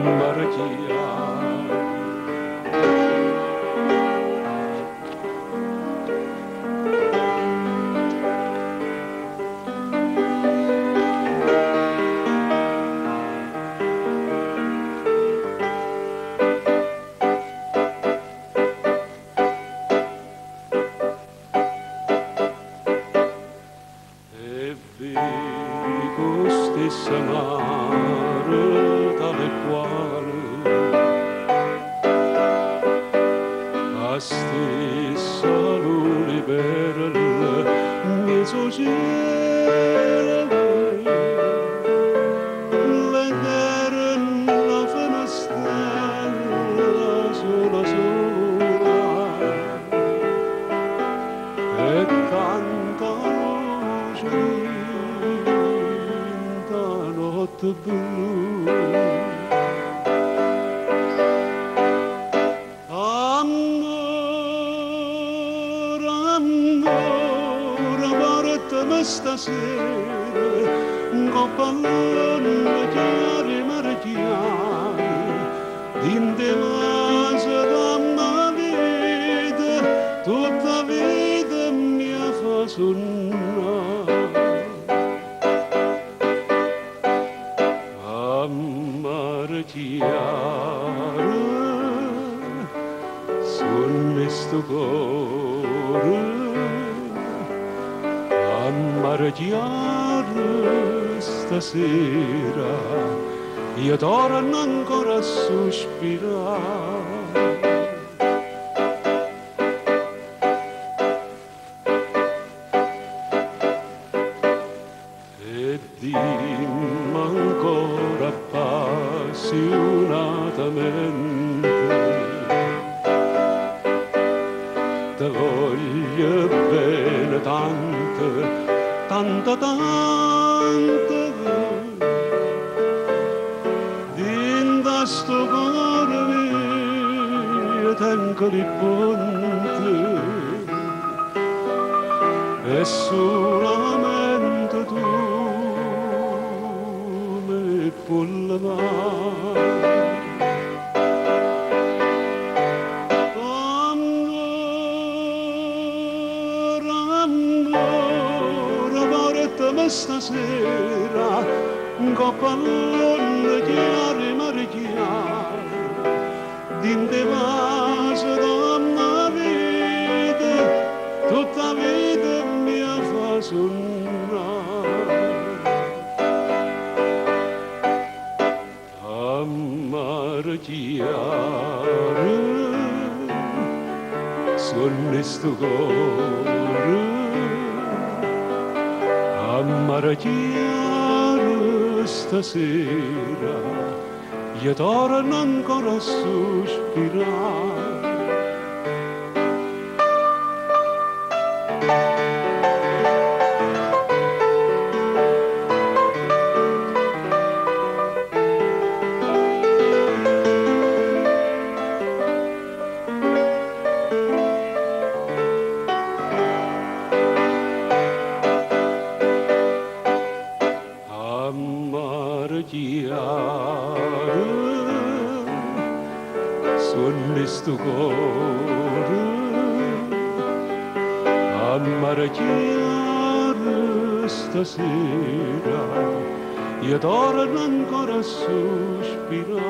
Maria. Vico stessa mare tale quale a stessa lune bella mezzo cielo vedere la finestrella sola sola e tanta luce notte blu. Amore, amore, guardami stasera, con pallone chiare, mare chiare, in devasa damma vita, tutta vita mia fa sonnare. Mare chiaro, sonne sto cuore, a mare chiaro stasera, io torno ancora a sospirare. E dimmi ancora appassionatamente, ti voglio bene tanto, tanto, tanto, dinda sto cuore mio tengo di ponte, e solamente tu pulla mai. Amore, amore, guardami stasera, con pallone chiare, mare chiare, din te vaso donna vita, tutta vita mia fa sonnare. Mare chiaro, sonne sto cuore, a mare chiaro stasera, io torno ancora a sospirare. Mare chiaro, sonne sto cuore, a mare chiaro stasera, io torno ancora a sospirare.